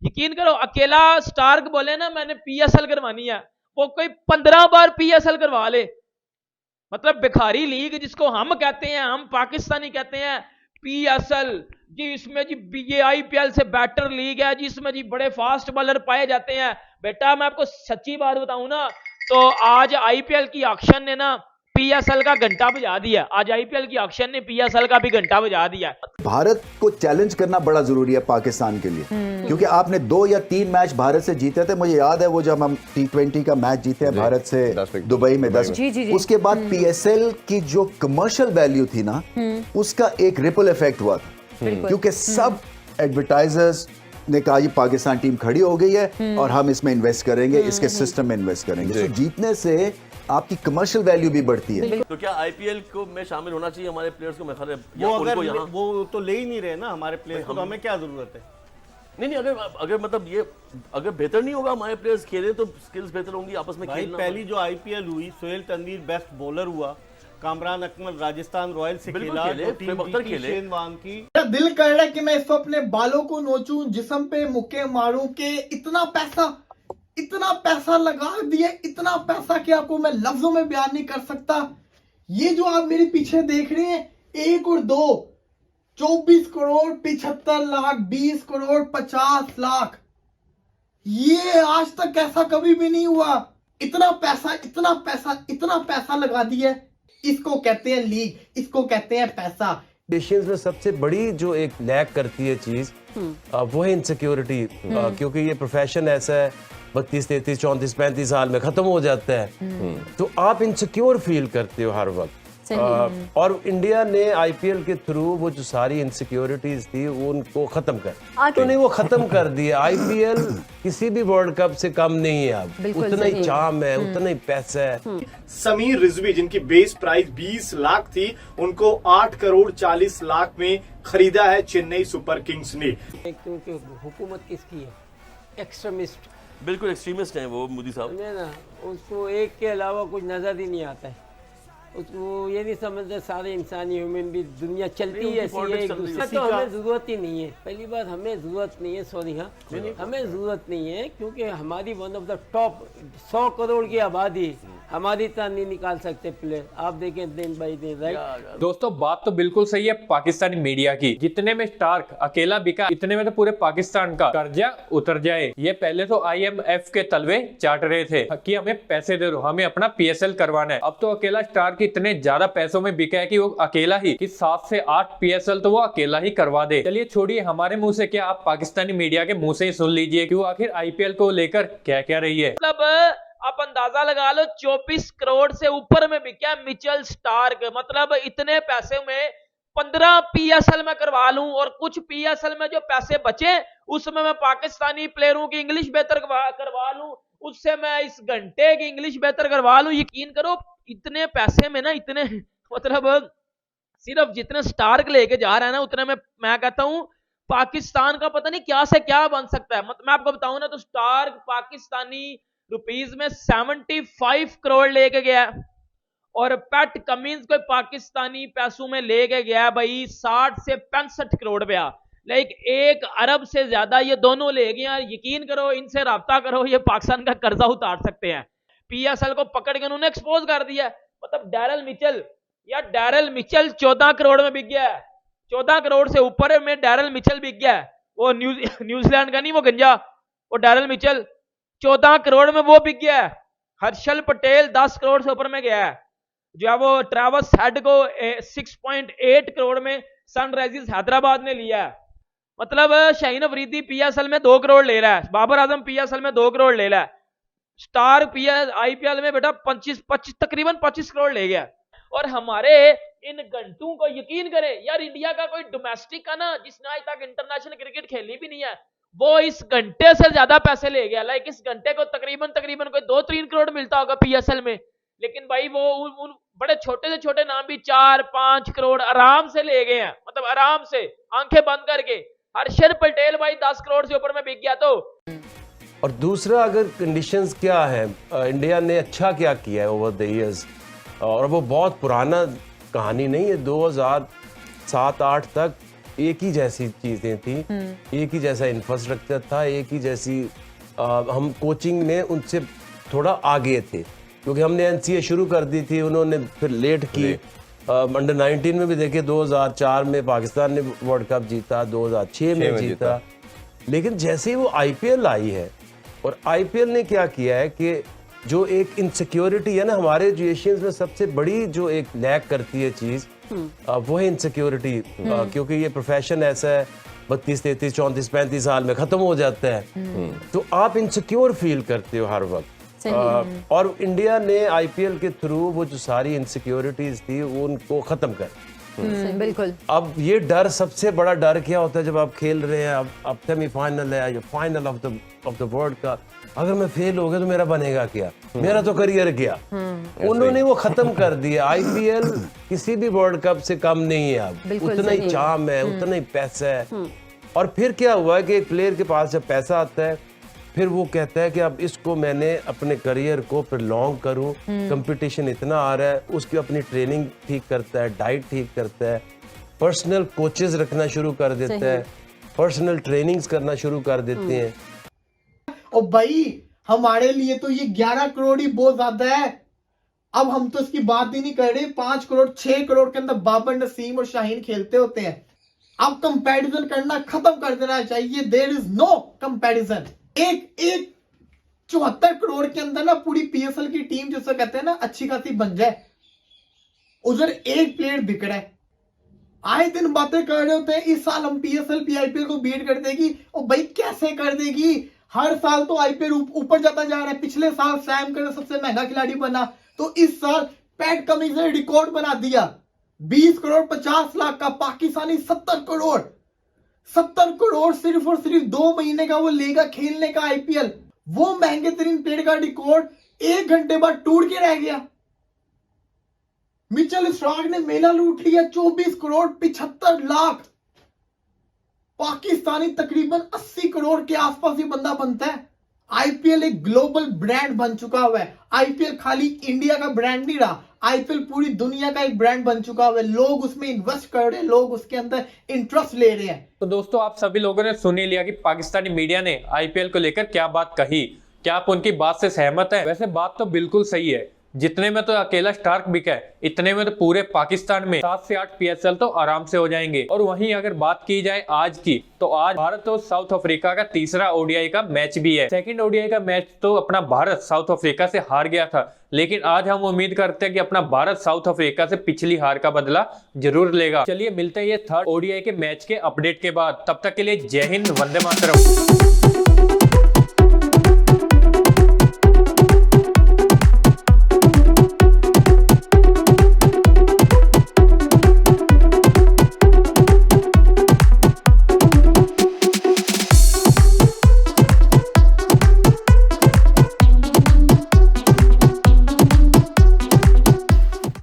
यकीन करो अकेला स्टार्क बोले ना मैंने पीएसएल करवानी है, वो कोई 15 बार पीएसएल करवा ले। मतलब भिखारी लीग जिसको हम कहते हैं, हम पाकिस्तानी कहते हैं पीएसएल जी, इसमें जी ये आईपीएल से बेटर लीग है जी, इसमें जी बड़े फास्ट बॉलर पाए जाते हैं। बेटा मैं आपको सच्ची बात बताऊं ना, तो आज आईपीएल की ऑक्शन ने ना पीएसएल का घंटा बजा दिया। आज आईपीएल की ऑक्शन ने पीएसएल का भी घंटा बजा दिया। भारत को चैलेंज करना बड़ा जरूरी है पाकिस्तान के लिए, क्योंकि आपने 2 या 3 मैच भारत से जीते थे। मुझे याद है वो जब हम T20 का मैच जीते हैं भारत से दुबई में 10, उसके बाद पीएसएल की जो कमर्शियल वैल्यू थी ना, उसका एक रिपल इफेक्ट हुआ था, क्योंकि सब एडवर्टाइजर्स ने कहा ये पाकिस्तान टीम खड़ी हो गई है और हम इसमें इन्वेस्ट करेंगे, इसके सिस्टम में इन्वेस्ट करेंगे। तो जीतने से आपकी कमर्शियल वैल्यू भी बढ़ती है। तो क्या आईपीएल को में शामिल होना चाहिए हमारे प्लेयर्स को? मैं वो तो ले ही नहीं रहे ना हमारे प्लेयर्स को, तो हमें क्या जरूरत है? नहीं अगर मतलब ये अगर बेहतर नहीं होगा हमारे प्लेयर्स खेलें तो स्किल्स बेहतर होंगी आपस में खेलना। पहली जो आईपीएल हुई, सोहेल तनवीर बेस्ट बॉलर हुआ, कामरान अकमल राजस्थान रॉयल्स से खेला, शेन वांग की। मेरा दिल कर रहा है कि मैं इस वक्त अपने बालों को नोचूं, जिस्म पे मुक्के मारूं कि इतना पैसा लगा दिए, इतना पैसा कि आपको मैं लफ्जों में बयान नहीं कर सकता। ये जो आप मेरे पीछे देख रहे हैं, 1 और 2, 24 करोड़ 75 लाख, 20 करोड़ 50 लाख, ये आज तक ऐसा कभी भी नहीं हुआ। इतना पैसा लगा दिया। इसको कहते हैं लीग, इसको कहते हैं पैसा। एशियंस में सबसे बड़ी जो एक लैक करती है चीज वो है इनसिक्योरिटी, क्योंकि ये प्रोफेशन ऐसा है 32, 33, 34, 35 साल में खत्म हो जाता है, तो आप इनसिक्योर फील करते हो हर वक्त। और इंडिया ने आईपीएल के थ्रू वो जो सारी इनसिक्योरिटीज थी वो उनको खत्म कर तो नहीं, वो खत्म कर दिया। आईपीएल किसी भी वर्ल्ड कप से कम नहीं है, अब उतना ही चार्म है, उतना ही पैसा है। समीर रिजवी जिनकी बेस प्राइस 20 लाख थी, उनको 8 करोड़ 40 लाख में खरीदा है चेन्नई सुपर किंग्स ने। क्योंकि हुकूमत किसकी है? एक्सट्रीमिस्ट, बिल्कुल एक्सट्रीमिस्ट हैं वो मोदी साहब ना, उसको एक के अलावा कुछ नजर ही नहीं आता है। उसको ये नहीं समझते सारे इंसानी ह्यूमन भी दुनिया चलती है ऐसी है एक दूसरे, तो हमें ज़रूरत ही नहीं है। पहली बात हमें ज़रूरत नहीं है, सॉरी हाँ, हमें ज़रूरत नहीं है, क्योंकि हमारी one of the top 100 crore की आबादी हमारी तरह नहीं निकाल सकते प्लेयर। आप देखें दिन बाई दिन, राइट। दोस्तों बात तो बिल्कुल सही है पाकिस्तानी मीडिया की, जितने में स्टार्क अकेला बिका इतने में तो पूरे पाकिस्तान का कर्जा उतर जाए। ये पहले तो IMF के तलवे चाट रहे थे कि हमें पैसे दे दो, हमें अपना PSL करवाना है। अब तो अकेला स्टार्क इतने ज्यादा पैसों में बिका है कि वो अकेला ही कि 7 से 8 PSL तो वो अकेला ही करवा दे। चलिए छोड़िए हमारे मुंह से, क्या आप पाकिस्तानी मीडिया के मुंह से ही सुन लीजिए कि वो आखिर IPL को लेकर क्या क्या रही है। मतलब आप अंदाजा लगा लो 24 करोड़ से ऊपर में बिका मिचेल स्टार्क। मतलब इतने पैसे में 15 PSL में करवा लूं और कुछ PSL में जो पैसे बचे उसमें मैं पाकिस्तानी प्लेयरों की इंग्लिश बेहतर करवा लूं, उससे मैं इस घंटे की इंग्लिश बेहतर करवा लूं। यकीन करो इतने पैसे में ना, इतने मतलब सिर्फ जितने स्टार्क लेके जा रहा है ना, उतने में मैं कहता हूं पाकिस्तान का पता नहीं क्या से क्या बन सकता है। मैं आपको बताऊं ना, तो स्टार्क पाकिस्तानी रुपीज में 75 करोड़ लेके गया, और पैट कमिंस कोई पाकिस्तानी पैसों में लेके गया भाई 60 से 65 करोड़ रुपया, लाइक 1 अरब से ज्यादा ये दोनों ले गए। यकीन करो, इनसे राब्ता करो, ये पाकिस्तान का कर्जा उतार सकते हैं। PSL को पकड़ के उन्होंने एक्सपोज कर दिया। मतलब डैरल मिचेल 14 करोड़ में बिक गया है, 14 करोड़ से ऊपर में डैरल मिचेल बिक गया है। वो न्यूजीलैंड का नहीं, वो गंजा, वो डैरल मिचेल 14 करोड़ में वो बिक गया है। हर्षल पटेल 10 करोड़ से ऊपर में गया है, जो है वो ट्रेविस हेड को 6.8 करोड़ में सनराइजर्स हैदराबाद ने लिया है। मतलब शाहीन अफरीदी PSL में 2 करोड़ ले रहा है, बाबर आजम PSL में 2 करोड़ ले रहा है, स्टार IPL में बेटा तकरीबन 25 करोड़ ले गया। और हमारे इन घंटों को यकीन करें यार, इंडिया का कोई डोमेस्टिक का ना, जिसने आज तक इंटरनेशनल क्रिकेट खेली भी नहीं है, वो इस घंटे से ज्यादा पैसे ले गया। लाइक इस घंटे को तकरीबन कोई 2-3 करोड़ मिलता होगा PSL में, लेकिन भाई वो उन बड़े छोटे से छोटे नाम भी 4-5 करोड़ आराम से ले गए हैं। मतलब आराम से आंखें बंद करके। हर्षल पटेल भाई 10 करोड़ से ऊपर में बिक गया। तो और दूसरा, अगर कंडीशंस क्या है, इंडिया ने अच्छा क्या किया है ओवर द इयर्स, और वो बहुत पुराना कहानी नहीं है, 2007-8 तक एक ही जैसी चीजें थी, एक ही जैसा इंफ्रास्ट्रक्चर था, एक ही जैसी हम कोचिंग में उनसे थोड़ा आगे थे क्योंकि हमने एनसीए शुरू कर दी थी, उन्होंने फिर लेट की। अंडर 19 में भी देखे 2004 में पाकिस्तान ने वर्ल्ड कप जीता, 2006 में जीता। लेकिन जैसे ही वो आईपीएल आई है, और आईपीएल ने क्या किया है कि जो एक इनसिक्योरिटी है ना, हमारे जो एशियंस में सबसे बड़ी जो एक लैक करती है चीज वो है इनसिक्योरिटी, क्योंकि ये प्रोफेशन ऐसा है 32, 33, 34, 35 साल में खत्म हो जाता है, तो आप इनसिक्योर फील करते हो हर वक्त। और इंडिया ने आईपीएल के थ्रू वो जो सारी इनसिक्योरिटीज थी वो उनको खत्म कर। बिल्कुल। अब ये डर, सबसे बड़ा डर क्या होता है जब आप खेल रहे हैं, अब सेमीफाइनल है या फाइनल ऑफ द वर्ल्ड का, अगर मैं फेल हो गया तो मेरा बनेगा क्या, मेरा तो करियर गया। उन्होंने वो खत्म कर दिया। आईपीएल किसी भी वर्ल्ड कप से कम नहीं है, अब उतना ही चार्म है, उतना ही पैसा है। और फिर क्या हुआ कि एक प्लेयर के पास जब पैसा आता है, फिर वो कहता है कि अब इसको मैंने अपने करियर को प्रलॉन्ग करूं, कंपटीशन इतना आ रहा है, उसकी अपनी ट्रेनिंग ठीक करता है, डाइट ठीक करता है, पर्सनल कोचेस रखना शुरू कर देता है, पर्सनल ट्रेनिंग्स करना शुरू कर देते हैं। और भाई हमारे लिए तो ये 11 करोड़ ही बहुत ज्यादा है। अब हम तो इसकी बात ही नहीं कर रहे, 5 करोड़ 6 करोड़ के अंदर बाबर, नसीम और शाहीन खेलते होते हैं। अब कंपैरिजन करना खत्म कर देना चाहिए। There is no comparison. एक 74 करोड़ के अंदर ना पूरी पीएसएल की टीम जिसे कहते हैं ना अच्छी खासी बन जाए, उधर एक प्लेयर बिक रहा है। आए दिन बातें कर रहे होते हैं इस साल हम पीएसएल पीआईपीएल को बीट कर देगी। और भाई कैसे कर देगी? हर साल तो आईपीएल ऊपर जाता जा रहा है। पिछले साल सैम करन सबसे महंगा खिलाड़ी बना, तो इस साल पैट कमिंस ने रिकॉर्ड बना दिया, 20 करोड़ 50 लाख का। पाकिस्तानी 70 करोड़ 70 करोड़ सिर्फ और सिर्फ 2 महीने का वो लेगा खेलने का आईपीएल। वो महंगे तरीन प्लेयर का रिकॉर्ड 1 घंटे बाद टूट के रह गया। मिचेल स्टार्क ने मेला लूट लिया 24 करोड़ 75 लाख। पाकिस्तानी तकरीबन 80 करोड़ के आसपास ये बंदा बनता है। आईपीएल एक ग्लोबल ब्रांड बन चुका हुआ है। आईपीएल खाली इंडिया का ब्रांड नहीं रहा, आईपीएल पूरी दुनिया का एक ब्रांड बन चुका हुआ है। लोग उसमें इन्वेस्ट कर रहे हैं, लोग उसके अंदर इंटरेस्ट ले रहे हैं। तो दोस्तों, आप सभी लोगों ने सुन ही लिया कि पाकिस्तानी मीडिया ने आईपीएल को लेकर क्या बात कही। क्या आप उनकी बात से सहमत हैं? वैसे बात तो बिल्कुल सही है। जितने में तो अकेला स्टार्क बिका है, इतने में तो पूरे पाकिस्तान में 7 से 8 पीएसएल तो आराम से हो जाएंगे। और वहीं अगर बात की जाए आज की, तो आज भारत और साउथ अफ्रीका का तीसरा ओडीआई का मैच भी है। सेकंड ओडीआई का मैच तो अपना भारत साउथ अफ्रीका से हार गया था, लेकिन आज हम उम्मीद करते हैं कि अपना भारत साउथ अफ्रीका से पिछली हार का बदला जरूर लेगा। चलिए मिलते हैं ये थर्ड ओडीआई के मैच के अपडेट के बाद। तब तक के लिए जय हिंद, वंदे मातरम।